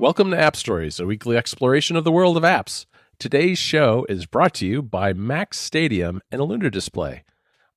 Welcome to App Stories, a weekly exploration of the world of apps. Today's show is brought to you by Max Stadium and a Lunar Display.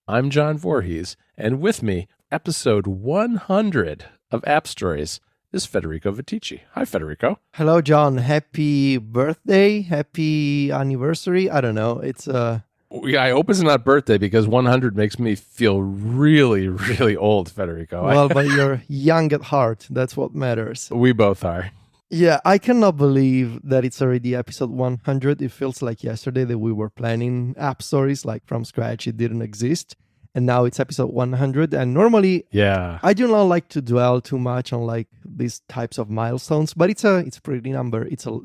I'm John Voorhees, and with me, episode 100 of App Stories is Federico Viticci. Hi, Federico. Hello, John. Happy birthday, happy anniversary. I don't know. I hope it's not birthday because 100 makes me feel really, really old, Federico. Well, but you're young at heart. That's what matters. We both are. Yeah, I cannot believe that it's already episode 100. It feels like yesterday that we were planning app stories like from scratch. It didn't exist. And now it's episode 100. And normally, I do not like to dwell too much on like these types of milestones, but it's a pretty number. It's a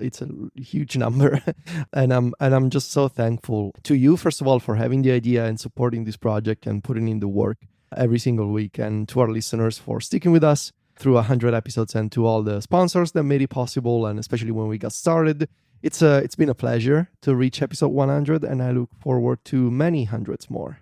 huge number. and I'm just so thankful to you, first of all, for having the idea and supporting this project and putting in the work every single week, and to our listeners for sticking with us through 100 episodes, and to all the sponsors that made it possible, and especially when we got started. It's been a pleasure to reach episode 100, and I look forward to many hundreds more.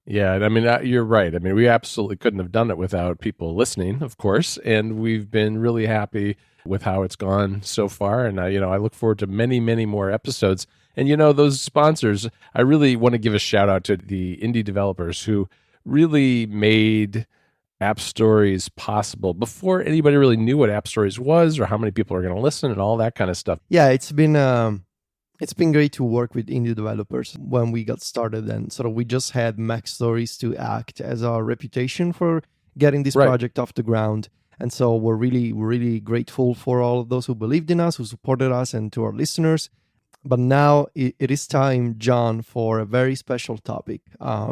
Yeah, I mean, you're right. I mean, we absolutely couldn't have done it without people listening, of course, and we've been really happy with how it's gone so far, and I look forward to many, many more episodes. And, those sponsors, I really want to give a shout out to the indie developers who really made App Stories possible before anybody really knew what App Stories was or how many people are going to listen and all that kind of stuff. Yeah, it's been great to work with indie developers when we got started, and sort of we just had Max Stories to act as our reputation for getting this project off the ground. And so we're really, really grateful for all of those who believed in us, who supported us, and to our listeners. But now it is time, John, for a very special topic,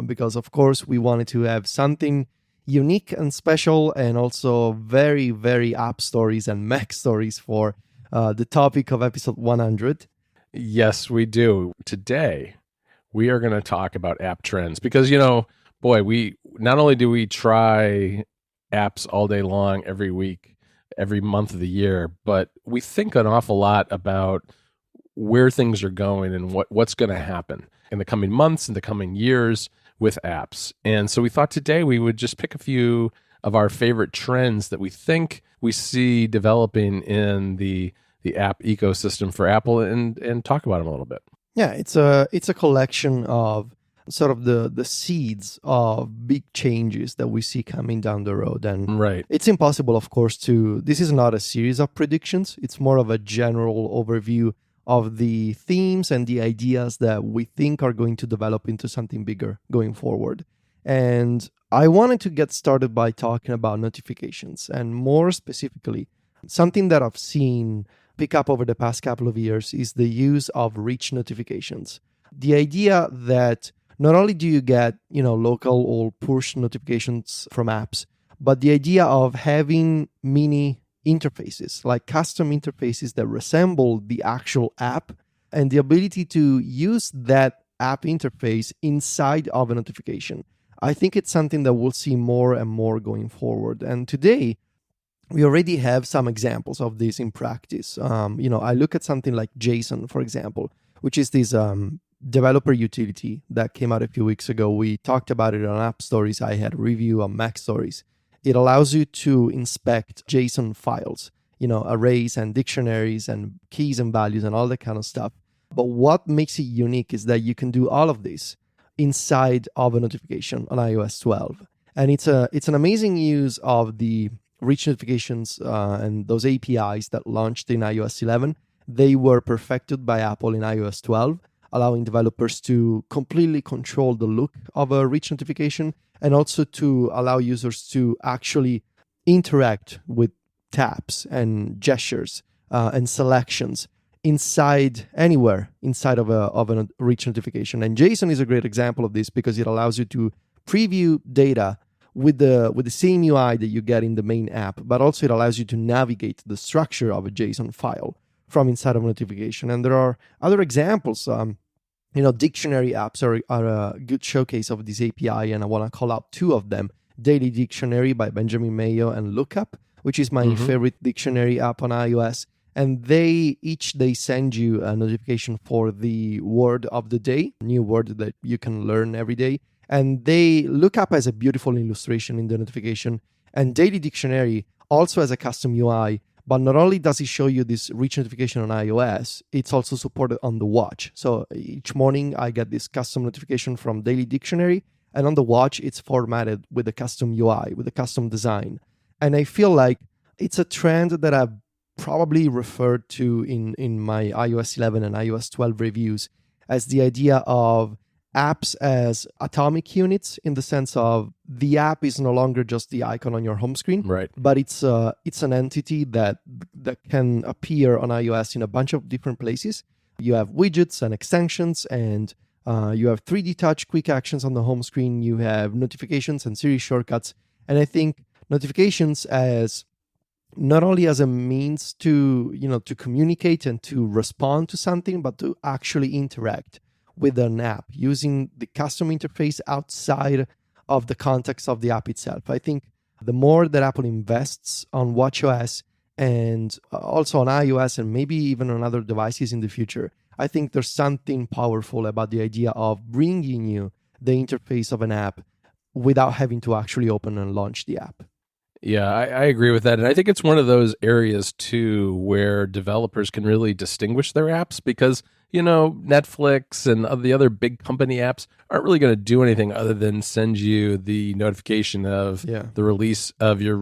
because of course we wanted to have something unique and special, and also very, very app stories and Mac stories for the topic of episode 100. Yes, we do. Today, we are going to talk about app trends because, we not only do we try apps all day long, every week, every month of the year, but we think an awful lot about where things are going and what's going to happen in the coming months and the coming years with apps. And so we thought today we would just pick a few of our favorite trends that we think we see developing in the app ecosystem for Apple and talk about them a little bit. Yeah, it's a collection of sort of the seeds of big changes that we see coming down the road. And it's impossible, of course, this is not a series of predictions. It's more of a general overview of the themes and the ideas that we think are going to develop into something bigger going forward. And I wanted to get started by talking about notifications, and more specifically, something that I've seen pick up over the past couple of years is the use of rich notifications. The idea that not only do you get, local or push notifications from apps, but the idea of having mini interfaces, like custom interfaces that resemble the actual app, and the ability to use that app interface inside of a notification. I think it's something that we'll see more and more going forward. And today, we already have some examples of this in practice. I look at something like JSON, for example, which is this developer utility that came out a few weeks ago. We talked about it on App Stories. I had a review on Mac Stories. It allows you to inspect JSON files, arrays and dictionaries and keys and values and all that kind of stuff. But what makes it unique is that you can do all of this inside of a notification on iOS 12. And it's an amazing use of the rich notifications and those APIs that launched in iOS 11. They were perfected by Apple in iOS 12, allowing developers to completely control the look of a rich notification, and also to allow users to actually interact with taps and gestures and selections anywhere inside of a rich notification. And JSON is a great example of this because it allows you to preview data with the same UI that you get in the main app, but also it allows you to navigate the structure of a JSON file from inside of a notification. And there are other examples. Dictionary apps are a good showcase of this API, and I want to call out two of them: Daily Dictionary by Benjamin Mayo and Lookup, which is my favorite dictionary app on iOS. And they send you a notification for the word of the day, new word that you can learn every day. And they look up as a beautiful illustration in the notification. And Daily Dictionary also has a custom UI, But not only does it show you this rich notification on iOS, it's also supported on the watch. So each morning I get this custom notification from Daily Dictionary, and on the watch it's formatted with a custom UI, with a custom design. And I feel like it's a trend that I've probably referred to in my iOS 11 and iOS 12 reviews as the idea of apps as atomic units, in the sense of the app is no longer just the icon on your home screen, right? But it's an entity that can appear on iOS in a bunch of different places. You have widgets and extensions, and you have 3D touch quick actions on the home screen. You have notifications and Siri shortcuts. And I think notifications as not only as a means to communicate and to respond to something, but to actually interact with an app using the custom interface outside of the context of the app itself. I think the more that Apple invests on watchOS and also on iOS and maybe even on other devices in the future, I think there's something powerful about the idea of bringing you the interface of an app without having to actually open and launch the app. Yeah, I agree with that. And I think it's one of those areas too where developers can really distinguish their apps, because Netflix and the other big company apps aren't really going to do anything other than send you the notification of the release of your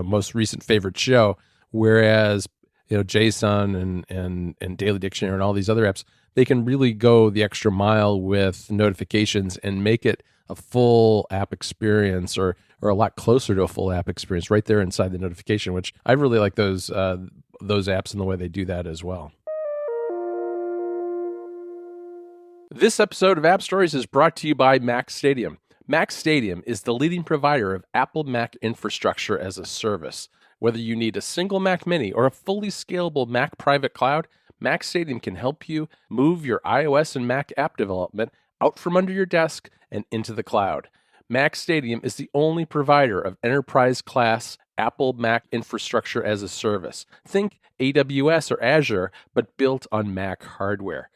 most recent favorite show. Whereas, JSON and Daily Dictionary and all these other apps, they can really go the extra mile with notifications and make it a full app experience, or a lot closer to a full app experience right there inside the notification, which I really like those apps and the way they do that as well. This episode of App Stories is brought to you by Mac Stadium. Mac Stadium is the leading provider of Apple Mac infrastructure as a service. Whether you need a single Mac Mini or a fully scalable Mac private cloud, Mac Stadium can help you move your iOS and Mac app development out from under your desk and into the cloud. Mac Stadium is the only provider of enterprise-class Apple Mac infrastructure as a service. Think AWS or Azure, but built on Mac hardware.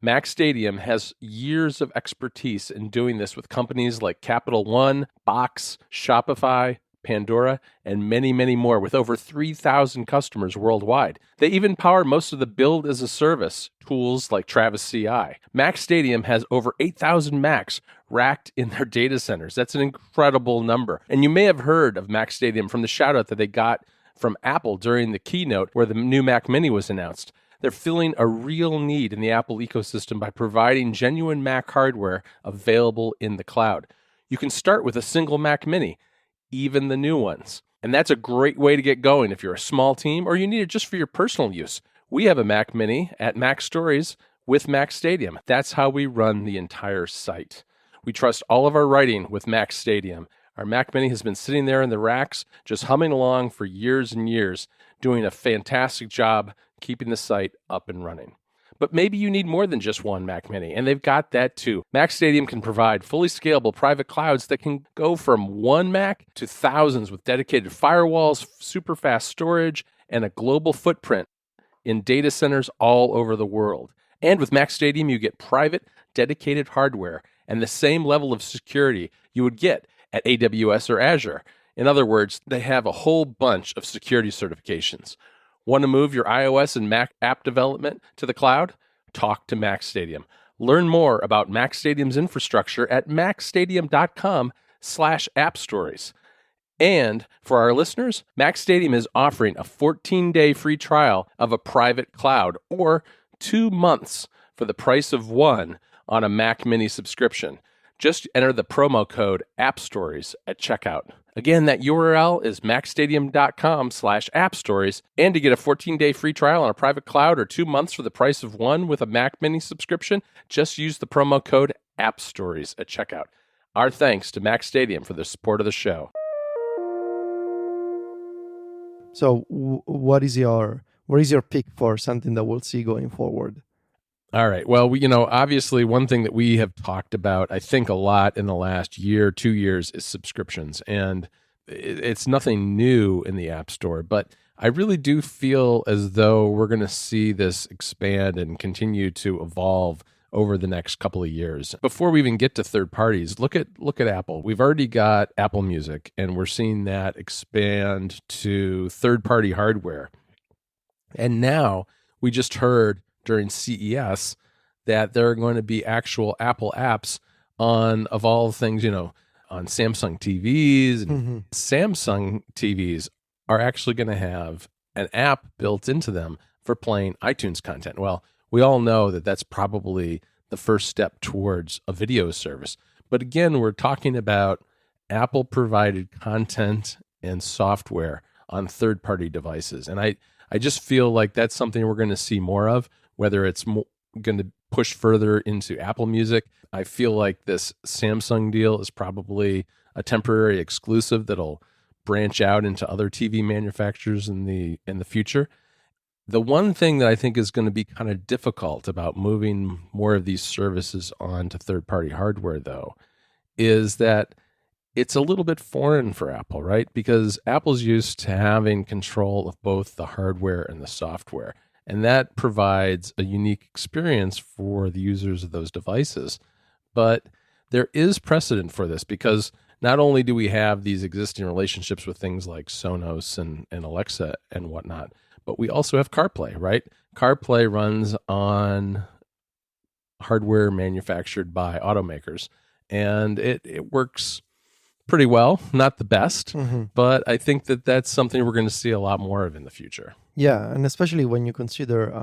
Mac Stadium has years of expertise in doing this with companies like Capital One, Box, Shopify, Pandora, and many, many more, with over 3,000 customers worldwide. They even power most of the build-as-a-service tools like Travis CI. Mac Stadium has over 8,000 Macs racked in their data centers. That's an incredible number. And you may have heard of Mac Stadium from the shout-out that they got from Apple during the keynote where the new Mac Mini was announced. They're filling a real need in the Apple ecosystem by providing genuine Mac hardware available in the cloud. You can start with a single Mac Mini, even the new ones. And that's a great way to get going if you're a small team or you need it just for your personal use. We have a Mac Mini at Mac Stories with Mac Stadium. That's how we run the entire site. We trust all of our writing with Mac Stadium. Our Mac Mini has been sitting there in the racks, just humming along for years and years, doing a fantastic job keeping the site up and running. But maybe you need more than just one Mac Mini, and they've got that too. Mac Stadium can provide fully scalable private clouds that can go from one Mac to thousands with dedicated firewalls, super fast storage, and a global footprint in data centers all over the world. And with Mac Stadium, you get private, dedicated hardware and the same level of security you would get at AWS or Azure. In other words, they have a whole bunch of security certifications. Want to move your iOS and Mac app development to the cloud? Talk to Mac Stadium. Learn more about Mac Stadium's infrastructure at macstadium.com/appstories. And for our listeners, Mac Stadium is offering a 14-day free trial of a private cloud, or 2 months for the price of one on a Mac Mini subscription. Just enter the promo code AppStories at checkout. Again, that URL is macstadium.com/appstories. And to get a 14-day free trial on a private cloud or 2 months for the price of one with a Mac Mini subscription, just use the promo code AppStories at checkout. Our thanks to Mac Stadium for the support of the show. So what is your pick for something that we'll see going forward? All right. Well, obviously one thing that we have talked about, I think, a lot in the last year, 2 years, is subscriptions. And it's nothing new in the App Store, but I really do feel as though we're going to see this expand and continue to evolve over the next couple of years. Before we even get to third parties, look at Apple. We've already got Apple Music, and we're seeing that expand to third-party hardware. And now we just heard during CES that there are going to be actual Apple apps on, of all things, on Samsung TVs. And Samsung TVs are actually going to have an app built into them for playing iTunes content. Well, we all know that that's probably the first step towards a video service. But again, we're talking about Apple-provided content and software on third-party devices. And I just feel like that's something we're going to see more of, whether it's going to push further into Apple Music. I feel like this Samsung deal is probably a temporary exclusive that'll branch out into other TV manufacturers in the future. The one thing that I think is going to be kind of difficult about moving more of these services onto third-party hardware, though, is that it's a little bit foreign for Apple, right? Because Apple's used to having control of both the hardware and the software, and that provides a unique experience for the users of those devices. But there is precedent for this, because not only do we have these existing relationships with things like Sonos and Alexa and whatnot, but we also have CarPlay, right? CarPlay runs on hardware manufactured by automakers, and it works pretty well. Not the best, but I think that that's something we're going to see a lot more of in the future. Yeah, and especially when you consider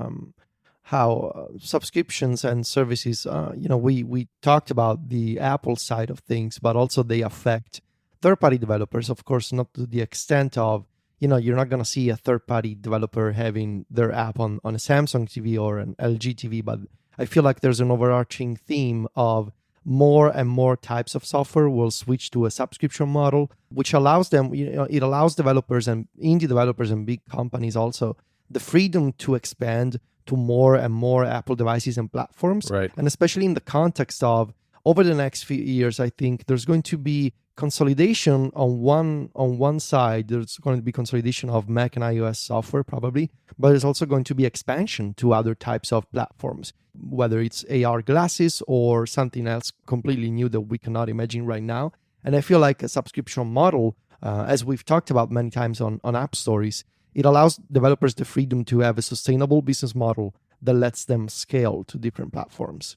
how subscriptions and services, we talked about the Apple side of things, but also they affect third-party developers, of course, not to the extent of, you're not going to see a third-party developer having their app on a Samsung TV or an LG TV, but I feel like there's an overarching theme of more and more types of software will switch to a subscription model, which allows them, it allows developers and indie developers and big companies also the freedom to expand to more and more Apple devices and platforms. Right. And especially in the context of over the next few years, I think there's going to be consolidation on one side. There's going to be consolidation of Mac and iOS software probably, but there's also going to be expansion to other types of platforms, whether it's AR glasses or something else completely new that we cannot imagine right now. And I feel like a subscription model, as we've talked about many times on App Stories, it allows developers the freedom to have a sustainable business model that lets them scale to different platforms.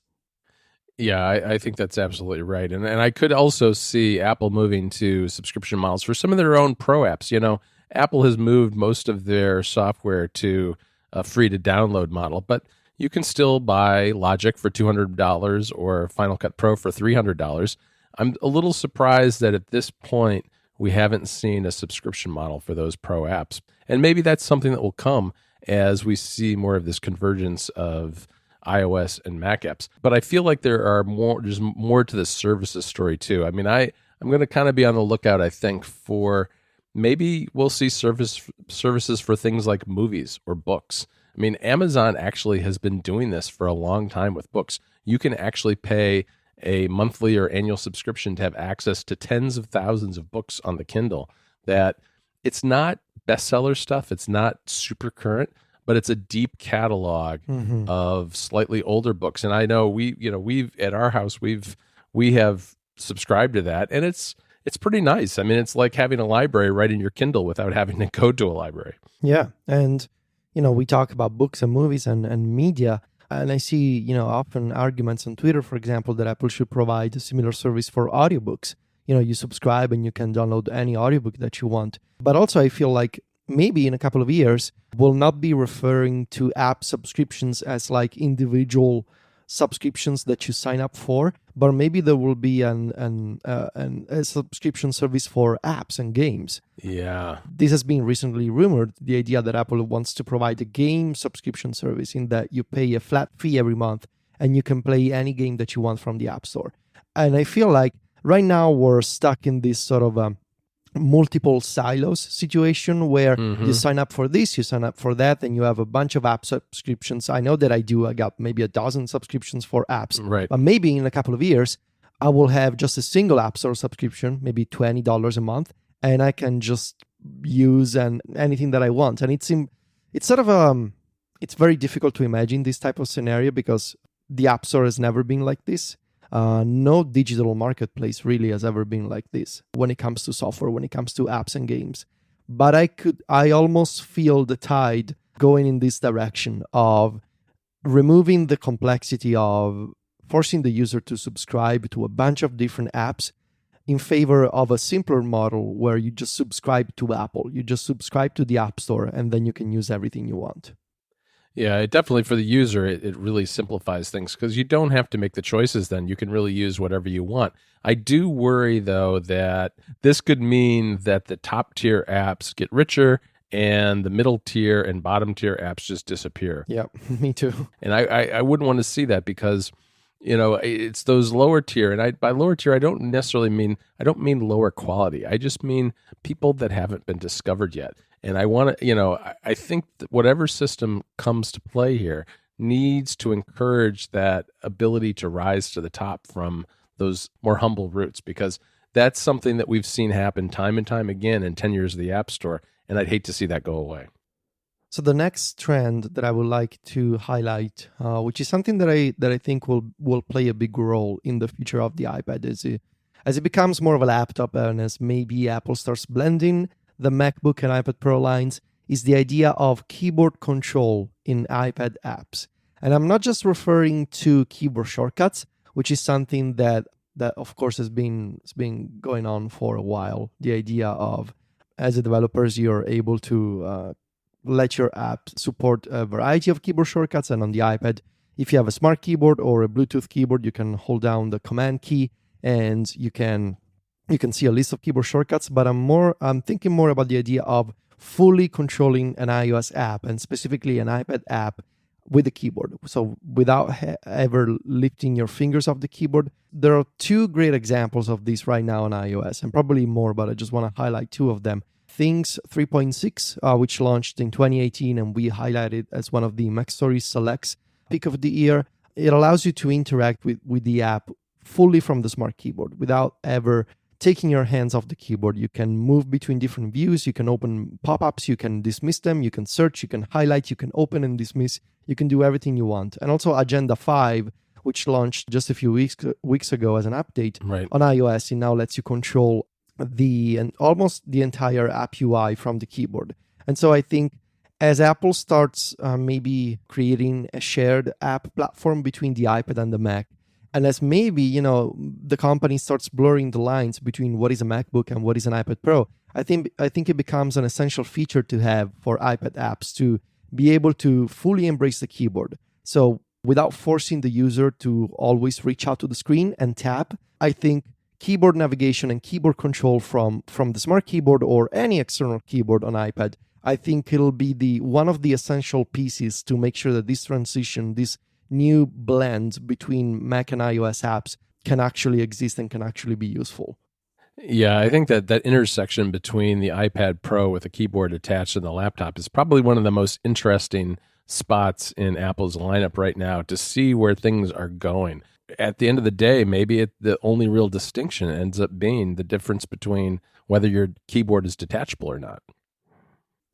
Yeah, I think that's absolutely right. And I could also see Apple moving to subscription models for some of their own pro apps. Apple has moved most of their software to a free-to-download model, but you can still buy Logic for $200 or Final Cut Pro for $300. I'm a little surprised that at this point we haven't seen a subscription model for those pro apps. And maybe that's something that will come as we see more of this convergence of iOS and Mac apps. But I feel like there's more to the services story too. I mean, I'm going to kind of be on the lookout, I think, for maybe we'll see services for things like movies or books. I mean, Amazon actually has been doing this for a long time with books. You can actually pay a monthly or annual subscription to have access to tens of thousands of books on the Kindle. That it's not bestseller stuff, it's not super current, but it's a deep catalog of slightly older books. And I know we've at our house we have subscribed to that, and it's pretty nice. I mean, it's like having a library right in your Kindle without having to go to a library. Yeah, and we talk about books and movies and media, and I see often arguments on Twitter, for example, that Apple should provide a similar service for audiobooks. You subscribe and you can download any audiobook that you want. But also I feel like maybe in a couple of years, we'll not be referring to app subscriptions as like individual subscriptions that you sign up for, but maybe there will be a subscription service for apps and games. Yeah. This has been recently rumored, the idea that Apple wants to provide a game subscription service in that you pay a flat fee every month and you can play any game that you want from the App Store. And I feel like right now we're stuck in this sort of multiple silos situation where you sign up for this, you sign up for that, and you have a bunch of app subscriptions. I know that I got maybe a dozen subscriptions for apps, right? But maybe in a couple of years, I will have just a single App Store subscription, maybe $20 a month, and I can just use anything that I want. And it's sort of it's very difficult to imagine this type of scenario because the App Store has never been like this. No digital marketplace really has ever been like this when it comes to software, when it comes to apps and games. But I almost feel the tide going in this direction of removing the complexity of forcing the user to subscribe to a bunch of different apps in favor of a simpler model where you just subscribe to Apple, you just subscribe to the App Store, and then you can use everything you want. Yeah, it definitely for the user, it really simplifies things because you don't have to make the choices then. You can really use whatever you want. I do worry, though, that this could mean that the top tier apps get richer and the middle tier and bottom tier apps just disappear. Yeah, me too. And I wouldn't want to see that because, it's those lower tier. And by lower tier, I don't mean lower quality. I just mean people that haven't been discovered yet. And I think that whatever system comes to play here needs to encourage that ability to rise to the top from those more humble roots, because that's something that we've seen happen time and time again in 10 years of the App Store. And I'd hate to see that go away. So the next trend that I would like to highlight, which is something that I think will play a big role in the future of the iPad, as it becomes more of a laptop and as maybe Apple starts blending the MacBook and iPad Pro lines, is the idea of keyboard control in iPad apps. And I'm not just referring to keyboard shortcuts, which is something that of course has been going on for a while. The idea of, as a developers, you're able to let your app support a variety of keyboard shortcuts, and on the iPad, if you have a smart keyboard or a Bluetooth keyboard, you can hold down the command key and you can see a list of keyboard shortcuts. But I'm thinking more about the idea of fully controlling an iOS app, and specifically an iPad app, with the keyboard. So without ever lifting your fingers off the keyboard. There are two great examples of this right now on iOS, and probably more, but I just want to highlight two of them. Things 3.6, which launched in 2018, and we highlighted as one of the MacStories Selects pick of the year. It allows you to interact with the app fully from the smart keyboard without ever taking your hands off the keyboard. You can move between different views, you can open pop-ups, you can dismiss them, you can search, you can highlight, you can open and dismiss, you can do everything you want. And also Agenda 5, which launched just a few weeks ago as an update on iOS, it now lets you control almost the entire app UI from the keyboard. And so I think as Apple starts maybe creating a shared app platform between the iPad and the Mac, and as maybe, the company starts blurring the lines between what is a MacBook and what is an iPad Pro, I think it becomes an essential feature to have for iPad apps to be able to fully embrace the keyboard. So without forcing the user to always reach out to the screen and tap, I think keyboard navigation and keyboard control from the smart keyboard or any external keyboard on iPad, I think it'll be one of the essential pieces to make sure that this transition, this new blend between Mac and iOS apps can actually exist and can actually be useful. Yeah, I think that intersection between the iPad Pro with a keyboard attached to the laptop is probably one of the most interesting spots in Apple's lineup right now to see where things are going. At the end of the day, maybe the only real distinction ends up being the difference between whether your keyboard is detachable or not.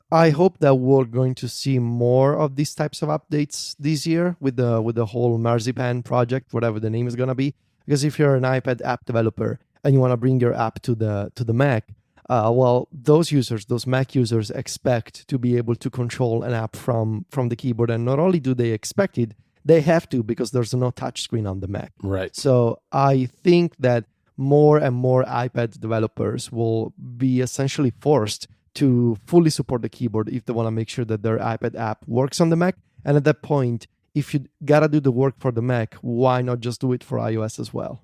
I hope that we're going to see more of these types of updates this year with the whole Marzipan project, whatever the name is going to be. Because if you're an iPad app developer and you want to bring your app to the Mac, those Mac users expect to be able to control an app from the keyboard. And not only do they expect it, they have to, because there's no touchscreen on the Mac. Right. So I think that more and more iPad developers will be essentially forced to fully support the keyboard if they want to make sure that their iPad app works on the Mac. And at that point, if you gotta do the work for the Mac, why not just do it for iOS as well?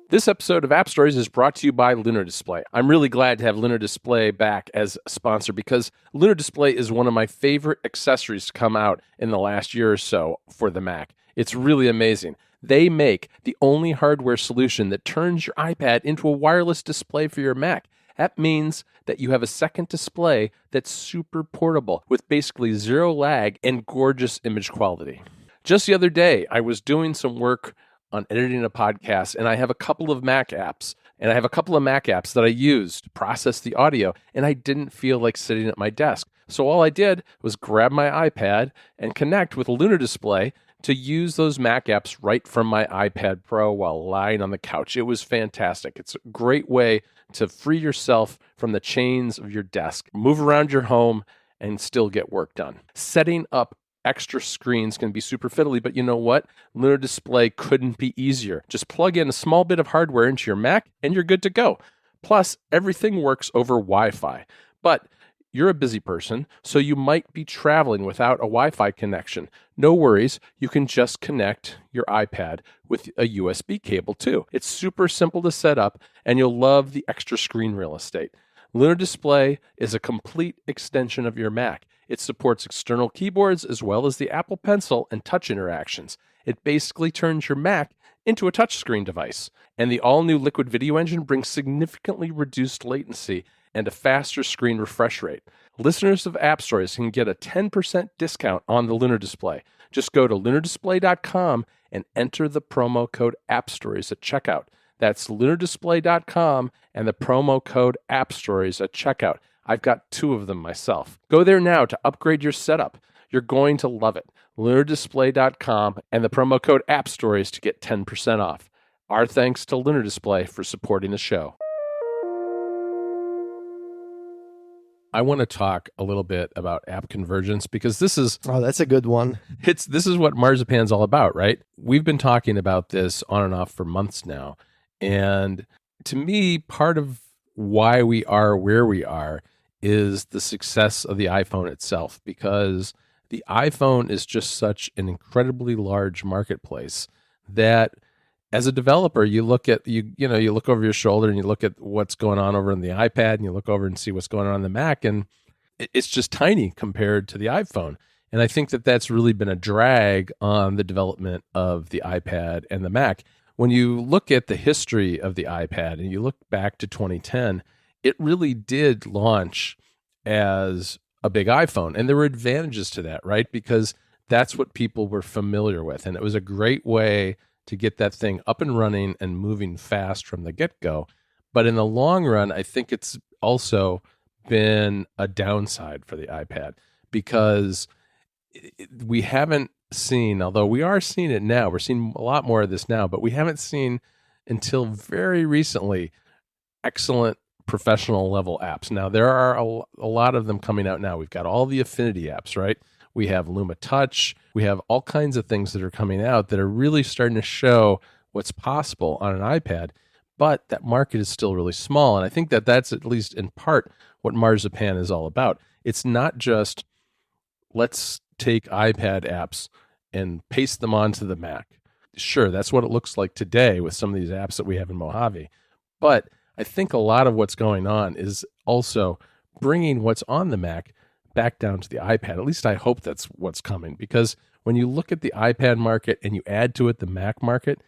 This episode of App Stories is brought to you by Lunar Display. I'm really glad to have Lunar Display back as a sponsor because Lunar Display is one of my favorite accessories to come out in the last year or so for the Mac. It's really amazing. They make the only hardware solution that turns your iPad into a wireless display for your Mac. That means that you have a second display that's super portable with basically zero lag and gorgeous image quality. Just the other day, I was doing some work on editing a podcast, and I have a couple of Mac apps, that I use to process the audio, and I didn't feel like sitting at my desk. So all I did was grab my iPad and connect with a Lunar Display to use those Mac apps right from my iPad Pro while lying on the couch. It was fantastic. It's a great way to free yourself from the chains of your desk, move around your home, and still get work done. Setting up extra screens can be super fiddly, but you know what? Lunar Display couldn't be easier. Just plug in a small bit of hardware into your Mac and you're good to go. Plus, everything works over Wi-Fi. But you're a busy person, so you might be traveling without a Wi-Fi connection. No worries, you can just connect your iPad with a USB cable too. It's super simple to set up, and you'll love the extra screen real estate. Lunar Display is a complete extension of your Mac. It supports external keyboards as well as the Apple Pencil and touch interactions. It basically turns your Mac into a touchscreen device. And the all-new Liquid Video Engine brings significantly reduced latency and a faster screen refresh rate. Listeners of App Stories can get a 10% discount on the Lunar Display. Just go to lunardisplay.com and enter the promo code AppStories at checkout. That's lunardisplay.com and the promo code AppStories at checkout. I've got 2 of them myself. Go there now to upgrade your setup. You're going to love it. lunardisplay.com and the promo code AppStories to get 10% off. Our thanks to Lunar Display for supporting the show. I want to talk a little bit about app convergence because this is that's a good one. This is what Marzipan's all about, right? We've been talking about this on and off for months now. And to me, part of why we are where we are is the success of the iPhone itself, because the iPhone is just such an incredibly large marketplace that as a developer, you look over your shoulder and you look at what's going on over on the iPad and you look over and see what's going on the Mac, and it's just tiny compared to the iPhone. And I think that that's really been a drag on the development of the iPad and the Mac. When you look at the history of the iPad and you look back to 2010, it really did launch as a big iPhone. And there were advantages to that, right? Because that's what people were familiar with. And it was a great way to get that thing up and running and moving fast from the get-go. But in the long run, I think it's also been a downside for the iPad because we haven't seen, although we are seeing it now, we're seeing a lot more of this now, but we haven't seen until very recently excellent professional level apps. Now, there are a lot of them coming out now. We've got all the Affinity apps, right? We have Luma Touch. We have all kinds of things that are coming out that are really starting to show what's possible on an iPad, but that market is still really small. And I think that that's at least in part what Marzipan is all about. It's not just let's take iPad apps and paste them onto the Mac. Sure, that's what it looks like today with some of these apps that we have in Mojave. But I think a lot of what's going on is also bringing what's on the Mac back down to the iPad. At least I hope that's what's coming, because when you look at the iPad market and you add to it the Mac market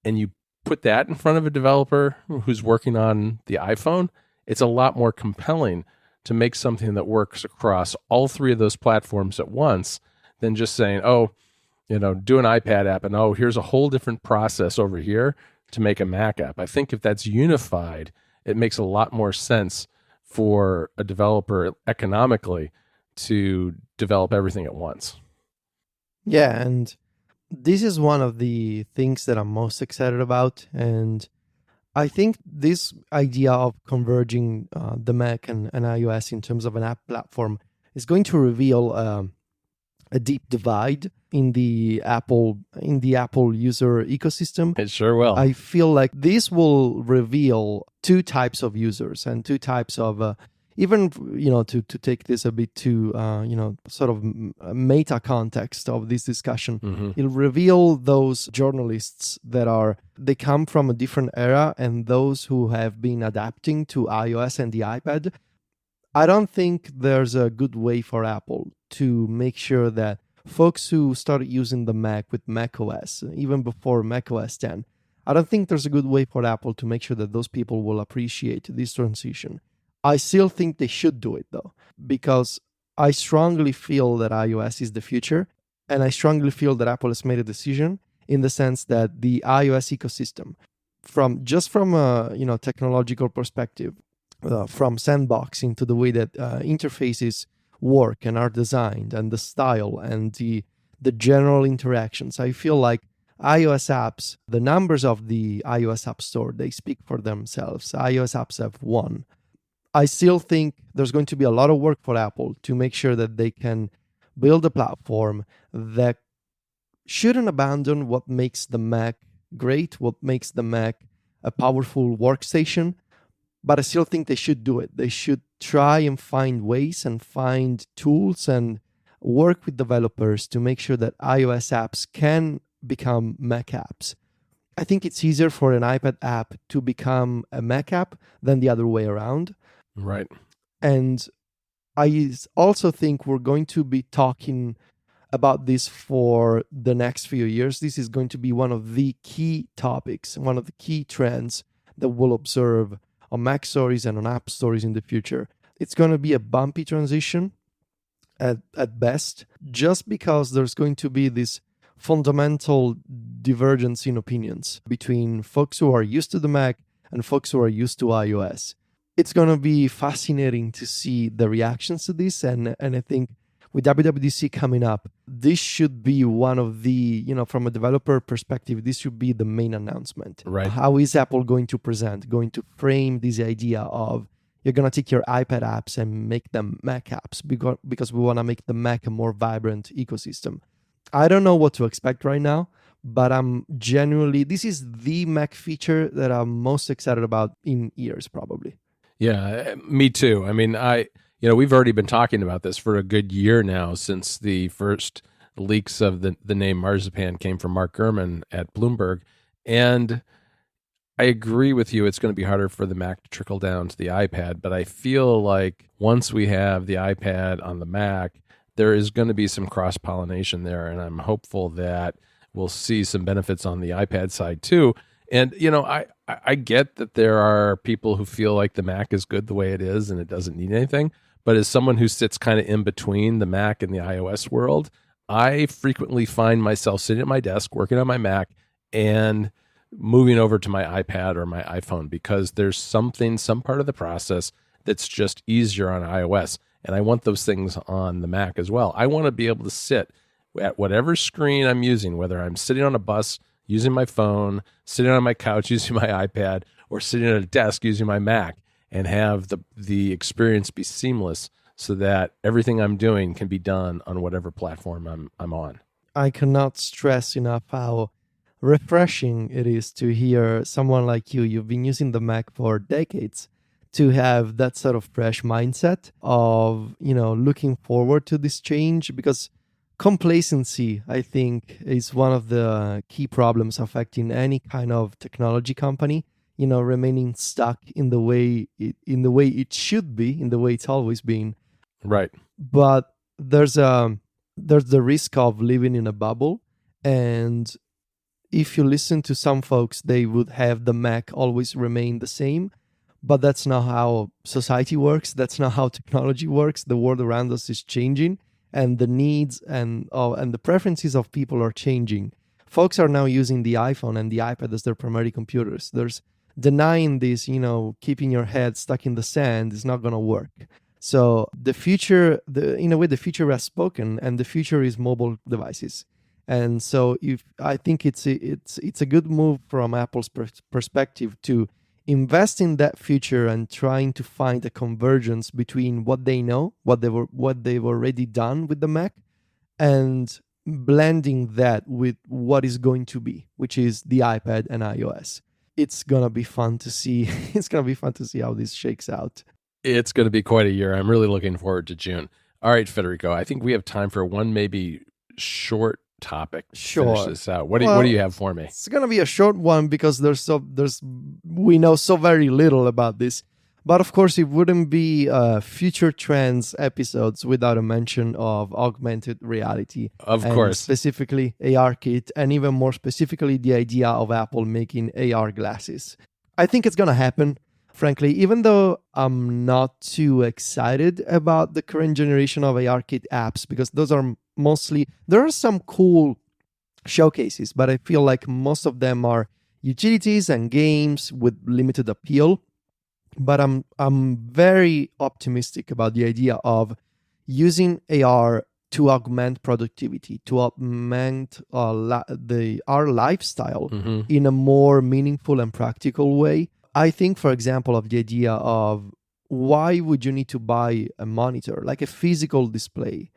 and you put that in front of a developer who's working on the iPhone, it's a lot more compelling to make something that works across all 3 of those platforms at once than just saying, do an iPad app and here's a whole different process over here to make a Mac app. I think if that's unified, it makes a lot more sense for a developer economically to develop everything at once. Yeah, and this is one of the things that I'm most excited about. And I think this idea of converging the Mac and iOS in terms of an app platform is going to reveal a deep divide in the Apple user ecosystem. It sure will. I feel like this will reveal 2 types of users and 2 types of even to take this a bit to sort of meta context of this discussion. Mm-hmm. It'll reveal those journalists that they come from a different era and those who have been adapting to iOS and the iPad. I don't think there's a good way for Apple to make sure that folks who started using the Mac with macOS, even before macOS 10, I don't think there's a good way for Apple to make sure that those people will appreciate this transition. I still think they should do it, though, because I strongly feel that iOS is the future, and I strongly feel that Apple has made a decision in the sense that the iOS ecosystem, from a technological perspective, from sandboxing to the way that interfaces work and are designed, and the style and the general interactions. I feel like iOS apps, the numbers of the iOS App Store, they speak for themselves. iOS apps have won. I still think there's going to be a lot of work for Apple to make sure that they can build a platform that shouldn't abandon what makes the Mac great, what makes the Mac a powerful workstation, but I still think they should do it. They should try and find ways and find tools and work with developers to make sure that iOS apps can become Mac apps. I think it's easier for an iPad app to become a Mac app than the other way around. Right. And I also think we're going to be talking about this for the next few years. This is going to be one of the key topics, one of the key trends that we'll observe on Mac stories and on app stories in the future. It's going to be a bumpy transition at best, just because there's going to be this fundamental divergence in opinions between folks who are used to the Mac and folks who are used to iOS. It's going to be fascinating to see the reactions to this, and I think with WWDC coming up, this should be one of the, from a developer perspective, this should be the main announcement. Right. How is Apple going to frame this idea of you're going to take your iPad apps and make them Mac apps because we want to make the Mac a more vibrant ecosystem. I don't know what to expect right now, but this is the Mac feature that I'm most excited about in years, probably. Yeah, me too. I mean, we've already been talking about this for a good year now, since the first leaks of the name Marzipan came from Mark Gurman at Bloomberg. And I agree with you. It's going to be harder for the Mac to trickle down to the iPad, but I feel like once we have the iPad on the Mac, there is going to be some cross-pollination there, and I'm hopeful that we'll see some benefits on the iPad side too. And, I get that there are people who feel like the Mac is good the way it is and it doesn't need anything. But as someone who sits kind of in between the Mac and the iOS world, I frequently find myself sitting at my desk working on my Mac and moving over to my iPad or my iPhone because there's some part of the process that's just easier on iOS. And I want those things on the Mac as well. I want to be able to sit at whatever screen I'm using, whether I'm sitting on a bus using my phone, sitting on my couch using my iPad, or sitting at a desk using my Mac, and have the experience be seamless so that everything I'm doing can be done on whatever platform I'm on. I cannot stress enough how refreshing it is to hear someone like you. You've been using the Mac for decades, to have that sort of fresh mindset of, looking forward to this change, because complacency, I think, is one of the key problems affecting any kind of technology company. Remaining stuck in the way it should be, in the way it's always been. Right. But there's the risk of living in a bubble, and if you listen to some folks, they would have the Mac always remain the same. But that's not how society works. That's not how technology works. The world around us is changing, and the needs and the preferences of people are changing. Folks are now using the iPhone and the iPad as their primary computers. There's denying this, keeping your head stuck in the sand is not going to work. So the future, in a way, the future has spoken, and the future is mobile devices. And so I think it's a good move from Apple's perspective to invest in that future and trying to find a convergence between what they know, what they've already done with the Mac, and blending that with what is going to be, which is the iPad and iOS. It's gonna be fun to see. It's gonna be fun to see how this shakes out. It's going to be quite a year. I'm really looking forward to June. All right, Federico, I think we have time for one maybe short topic. Sure. Finish this out. What do you have for me? It's gonna be a short one because we know so very little about this. But of course, it wouldn't be future trends episodes without a mention of augmented reality. Of course. Specifically ARKit, and even more specifically, the idea of Apple making AR glasses. I think it's going to happen, frankly, even though I'm not too excited about the current generation of ARKit apps, because those are there are some cool showcases, but I feel like most of them are utilities and games with limited appeal. But I'm very optimistic about the idea of using AR to augment productivity, to augment our lifestyle in a more meaningful and practical way. I think, for example, of the idea of why would you need to buy a monitor, like a physical display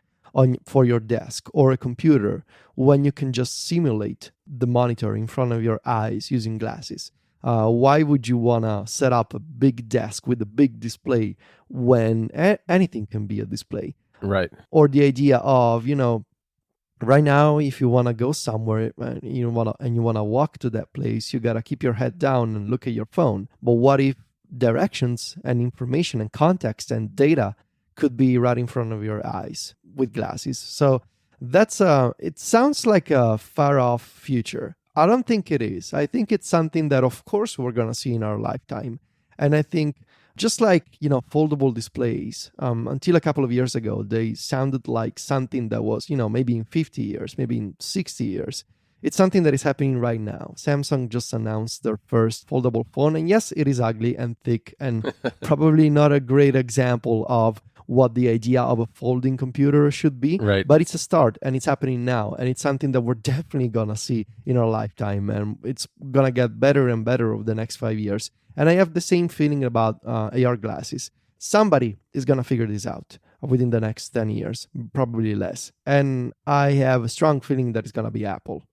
for your desk or a computer, when you can just simulate the monitor in front of your eyes using glasses? Why would you want to set up a big desk with a big display when anything can be a display? Right. Or the idea of, right now, if you want to go somewhere and you want to walk to that place, you got to keep your head down and look at your phone. But what if directions and information and context and data could be right in front of your eyes with glasses? So that's it sounds like a far off future. I don't think it is. I think it's something that, of course, we're going to see in our lifetime. And I think just like, foldable displays, until a couple of years ago, they sounded like something that was, maybe in 50 years, maybe in 60 years. It's something that is happening right now. Samsung just announced their first foldable phone. And yes, it is ugly and thick and probably not a great example of what the idea of a folding computer should be. Right. But it's a start, and it's happening now. And it's something that we're definitely going to see in our lifetime. And it's going to get better and better over the next 5 years. And I have the same feeling about AR glasses. Somebody is going to figure this out within the next 10 years, probably less. And I have a strong feeling that it's going to be Apple.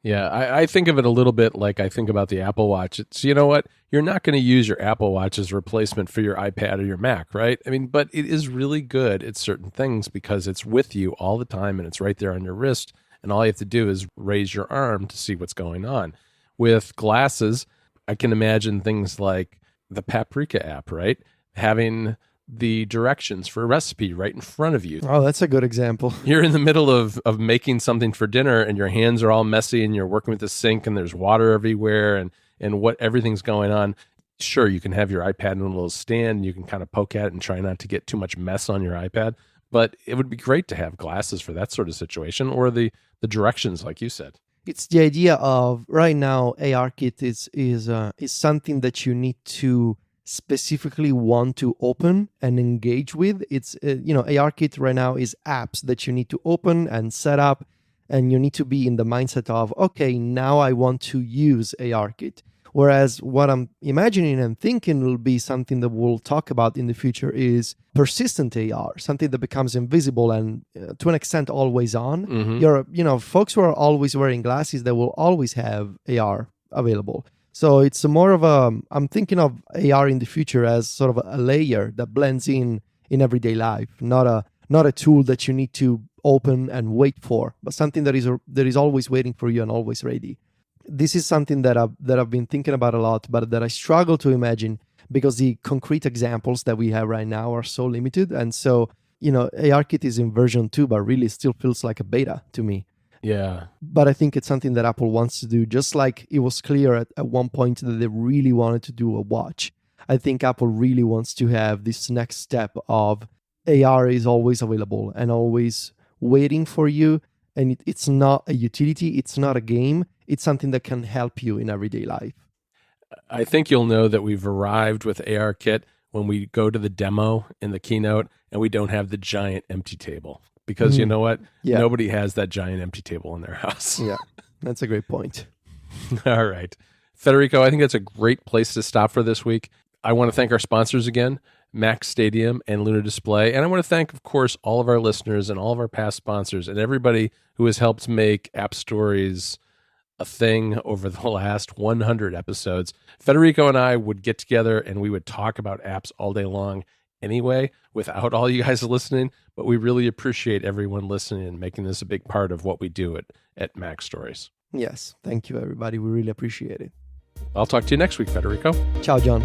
Yeah, I think of it a little bit like I think about the Apple Watch. It's, you know what? You're not going to use your Apple Watch as a replacement for your iPad or your Mac, right? I mean, but it is really good at certain things because it's with you all the time and it's right there on your wrist. And all you have to do is raise your arm to see what's going on. With glasses, I can imagine things like the Paprika app, right? Having the directions for a recipe right in front of you. Oh, that's a good example. You're in the middle of making something for dinner and your hands are all messy and you're working with the sink and there's water everywhere and what everything's going on. Sure, you can have your iPad in a little stand and you can kind of poke at it and try not to get too much mess on your iPad. But it would be great to have glasses for that sort of situation, or the directions, like you said. It's the idea of right now, ARKit is something that you need to specifically want to open and engage with. It's ARKit right now is apps that you need to open and set up, and you need to be in the mindset of, okay, now I want to use ARKit. Whereas what I'm imagining and thinking will be something that we'll talk about in the future is persistent AR, something that becomes invisible and to an extent always on. Mm-hmm. Folks who are always wearing glasses, they will always have AR available. So it's more of I'm thinking of AR in the future as sort of a layer that blends in everyday life, not a tool that you need to open and wait for, but something that is always waiting for you and always ready. This is something that I've been thinking about a lot, but that I struggle to imagine because the concrete examples that we have right now are so limited. And so, ARKit is in version 2, but really still feels like a beta to me. Yeah. But I think it's something that Apple wants to do, just like it was clear at one point that they really wanted to do a watch. I think Apple really wants to have this next step of AR is always available and always waiting for you. And it's not a utility, it's not a game, it's something that can help you in everyday life. I think you'll know that we've arrived with ARKit when we go to the demo in the keynote and we don't have the giant empty table. Because you know what? Yeah. Nobody has that giant empty table in their house. Yeah, that's a great point. All right. Federico, I think that's a great place to stop for this week. I want to thank our sponsors again, Mac Stadium and Lunar Display. And I want to thank, of course, all of our listeners and all of our past sponsors and everybody who has helped make App Stories a thing over the last 100 episodes. Federico and I would get together and we would talk about apps all day long anyway, without all you guys listening. But we really appreciate everyone listening and making this a big part of what we do at Mac Stories. Yes. Thank you, everybody. We really appreciate it. I'll talk to you next week, Federico. Ciao, John.